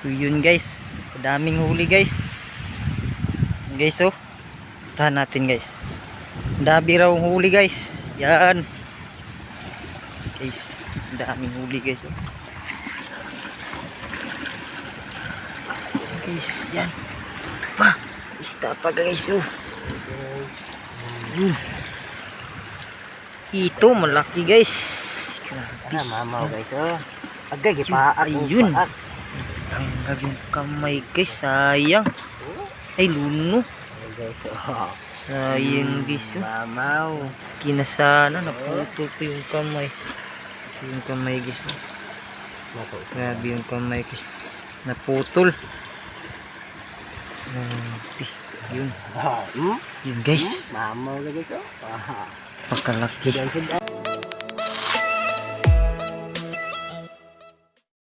So yun guys, daming huli guys. Guys oh, tahan natin guys. Dami raw huli guys. Yan. Guys, daming huli guys oh. Guys, yan. Pa, isda pa guys oh. Ito malaki guys. Grabe. Mamaw guys oh. Agay gipaak. Ayun. Tanggal yung kamay guys, sayang. Ay luno. Sayang guys oh. Mamaw. Kinasana, naputol ko yung kamay. Yung kamay guys oh. Grabe yung kamay guys. Naputol. Yun. Yun guys. Mamaw guys oh. Pakalaki.